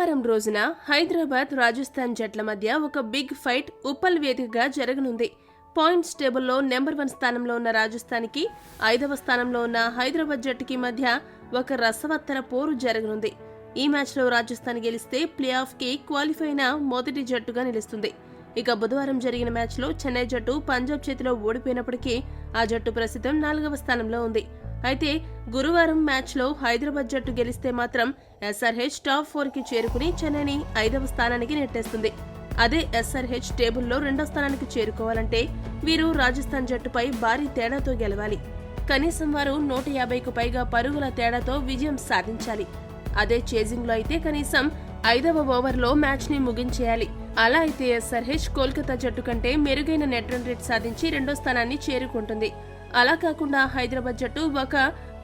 గురువారం రోజున హైదరాబాద్ రాజస్థాన్ జట్ల మధ్య ఒక బిగ్ ఫైట్ ఉప్పల్ వేదికగా జరగనుంది. పాయింట్స్ టేబుల్లో నెంబర్ 1 స్థానంలో ఉన్న రాజస్థాన్కి 5వ స్థానంలో ఉన్న హైదరాబాద్ జట్టుకి మధ్య ఒక రసవత్తర పోరు జరగనుంది. ఈ మ్యాచ్లో రాజస్థాన్ గెలిస్తే ప్లే ఆఫ్కి క్వాలిఫై అయిన మొదటి జట్టుగా నిలుస్తుంది. ఇక బుధవారం జరిగిన మ్యాచ్లో చెన్నై జట్టు పంజాబ్ చేతిలో ఓడిపోయినప్పటికీ ఆ జట్టు ప్రస్తుతం 4వ స్థానంలో ఉంది. అయితే గురువారం మ్యాచ్లో హైదరాబాద్ జట్టు గెలిస్తే మాత్రం ఎస్ఆర్హెచ్ టాప్ 4కి చేరుకుని చెన్నైని 5వ స్థానానికి నెట్టేస్తుంది. అదే ఎస్ఆర్హెచ్ టేబుల్లో 2వ స్థానానికి చేరుకోవాలంటే వీరు రాజస్థాన్ జట్టుపై భారీ తేడాతో గెలవాలి. కనీసం వారు 150కు పైగా పరుగుల తేడాతో విజయం సాధించాలి. అదే చేజింగ్లో అయితే కనీసం 5వ ఓవర్లో మ్యాచ్ ని ముగించేయాలి. అలా అయితే ఎస్ఆర్హెచ్ కోల్కతా జట్టు కంటే మెరుగైన నెట్ రన్ రేట్ సాధించి 2వ స్థానాన్ని చేరుకుంటుంది. అలా కాకుండా హైదరాబాద్ జట్టు ఒక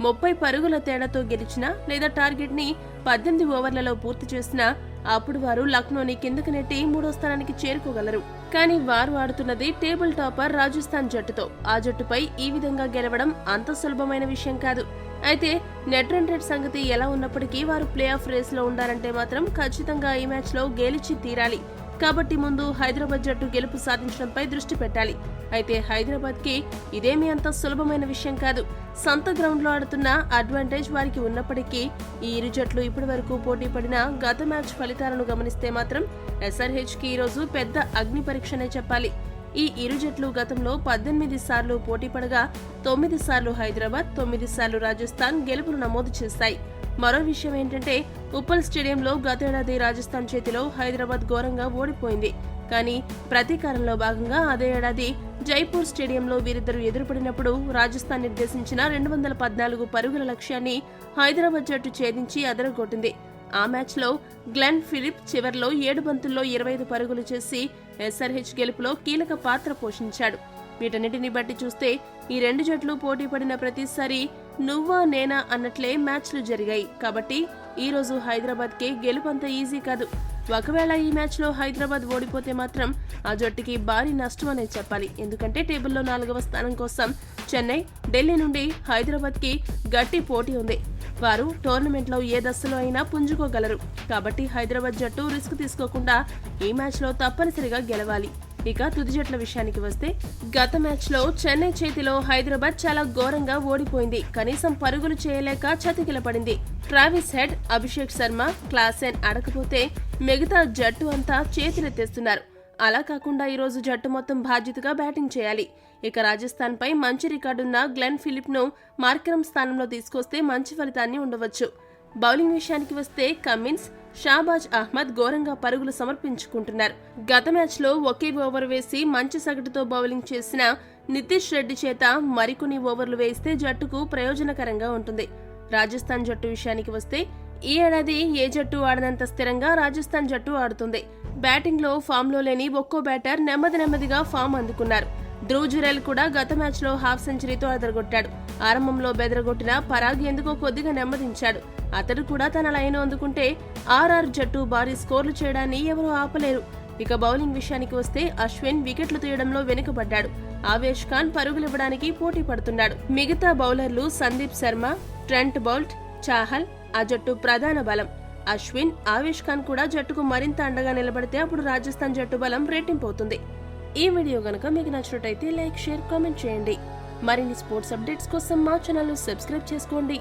30 పరుగుల తేడాతో గెలిచినా లేదా టార్గెట్ ని 18 ఓవర్లలో పూర్తి చేసినా అప్పుడు వారు లక్నోని కిందకు నెట్టి 3వ స్థానానికి చేరుకోగలరు. కానీ వారు ఆడుతున్నది టేబుల్ టాపర్ రాజస్థాన్ జట్టుతో. ఆ జట్టుపై ఈ విధంగా గెలవడం అంత సులభమైన విషయం కాదు. అయితే నెట్ రన్ రేట్ సంగతి ఎలా ఉన్నప్పటికీ వారు ప్లే ఆఫ్ రేస్ లో ఉండాలంటే మాత్రం ఖచ్చితంగా ఈ మ్యాచ్ లో గెలిచి తీరాలి. కాబట్టి ముందు హైదరాబాద్ జట్టు గెలుపు సాధించడంపై దృష్టి పెట్టాలి. అయితే హైదరాబాద్ కి ఇదేమీ అంత సులభమైన విషయం కాదు. సొంత గ్రౌండ్ లో ఆడుతున్న అడ్వాంటేజ్ వారికి ఉన్నప్పటికీ ఈ ఇరు జట్లు ఇప్పటి వరకు పోటీ పడిన గత మ్యాచ్ ఫలితాలను గమనిస్తే మాత్రం ఎస్ఆర్హెచ్ కి ఈ రోజు పెద్ద అగ్ని పరీక్షనే చెప్పాలి. ఈ ఇరు జట్లు గతంలో 18 సార్లు పోటీ పడగా 9 సార్లు హైదరాబాద్, 9 సార్లు రాజస్థాన్ గెలుపును నమోదు చేశాయి. మరో విషయం ఏంటంటే ఉప్పల్ స్టేడియంలో గతేడాది రాజస్థాన్ చేతిలో హైదరాబాద్ ఘోరంగా ఓడిపోయింది. కానీ ప్రతీకారంలో భాగంగా అదే ఏడాది జైపూర్ స్టేడియంలో వీరిద్దరూ ఎదురుపడినప్పుడు రాజస్థాన్ నిర్దేశించిన 214 పరుగుల లక్ష్యాన్ని హైదరాబాద్ జట్టు ఛేదించి అదరగొట్టింది. ఆ మ్యాచ్లో గ్లెన్ ఫిలిప్ చివర్లో 7 బంతుల్లో 25 పరుగులు చేసి ఎస్ఆర్హెచ్ గెలుపులో కీలక పాత్ర పోషించాడు. వీటన్నిటిని బట్టి చూస్తే ఈ రెండు జట్లు పోటీ పడిన ప్రతిసారి నువ్వా నేనా అన్నట్లే మ్యాచ్లు జరిగాయి. కాబట్టి ఈ రోజు హైదరాబాద్ కి గెలుపంత ఈజీ కాదు. ఒకవేళ ఈ మ్యాచ్ లో హైదరాబాద్ ఓడిపోతే మాత్రం ఆ జట్టుకి భారీ నష్టం అనే చెప్పాలి. ఎందుకంటే టేబుల్లో 4వ స్థానం కోసం చెన్నై, ఢిల్లీ నుండి హైదరాబాద్ కి గట్టి పోటీ ఉంది. వారు టోర్నమెంట్ లో ఏ దశలో అయినా పుంజుకోగలరు. కాబట్టి హైదరాబాద్ జట్టు రిస్క్ తీసుకోకుండా ఈ మ్యాచ్ లో తప్పనిసరిగా గెలవాలి. ఇక తుది జట్ల విషయానికి వస్తే గత మ్యాచ్ లో చెన్నై చేతిలో హైదరాబాద్ చాలా ఘోరంగా ఓడిపోయింది. కనీసం పరుగులు చేయలేక చతికిలపడింది. Travis Head, Abhishek Sharma, Klaasen ఆడకపోతే మిగతా జట్టు అంతా చేతులెత్తేస్తున్నారు. అలా కాకుండా ఈ రోజు జట్టు మొత్తం బాధ్యతగా బ్యాటింగ్ చేయాలి. ఇక రాజస్థాన్ పై మంచి రికార్డున్న గ్లెన్ ఫిలిప్ ను మార్కరం స్థానంలో తీసుకొస్తే మంచి ఫలితాన్ని ఉండవచ్చు. బౌలింగ్ విషయానికి వస్తే కమిన్స్, షాబాజ్ అహ్మద్ ఘోరంగా పరుగులు సమర్పించుకుంటున్నారు. గత మ్యాచ్ లో ఒకే ఓవర్ వేసి మంచి సగటుతో బౌలింగ్ చేసిన నితీష్ రెడ్డి చేత మరికొన్ని ఓవర్లు వేస్తే జట్టుకు ప్రయోజనకరంగా ఉంటుంది. రాజస్థాన్ జట్టు విషయానికి వస్తే ఈ ఏడాది ఏ జట్టు ఆడనంత స్థిరంగా రాజస్థాన్ జట్టు ఆడుతుంది. బ్యాటింగ్ లో ఫామ్ లో లేని ఒక్కో బ్యాటర్ నెమ్మదిగా ఫామ్ అందుకున్నారు. ధ్రువ్ జురెల్ కూడా గత మ్యాచ్ లో హాఫ్ సెంచరీతో అదరగొట్టాడు. ఆరంభంలో బెదరగొట్టిన పరాగ్ ఎందుకో కొద్దిగా నెమ్మదించాడు. అతడు కూడా తన లైన్ అందుకుంటే ఆర్ఆర్ జట్టు భారీ స్కోర్లు చేయడాన్ని ఎవరూ ఆపలేరు. ఇక బౌలింగ్ విషయానికి వస్తే అశ్విన్ వికెట్లు తీయడంలో వెనుకబడ్డాడు. ఆవేష్ ఖాన్ పరుగులివ్వడానికి పోటీ పడుతున్నాడు. మిగతా బౌలర్లు సందీప్ శర్మ, ట్రెంట్ బౌల్ట్, చాహల్ ఆ జట్టు ప్రధాన బలం. అశ్విన్, ఆవేష్ ఖాన్ కూడా జట్టుకు మరింత అండగా నిలబడితే అప్పుడు రాజస్థాన్ జట్టు బలం రెట్టింపవుతుంది. ఈ వీడియో గనుక మీకు నచ్చినట్టయితే లైక్, షేర్, కామెంట్ చేయండి. మరిన్ని స్పోర్ట్స్ అప్డేట్స్ కోసం మా ఛానల్ సబ్స్క్రైబ్ చేసుకోండి.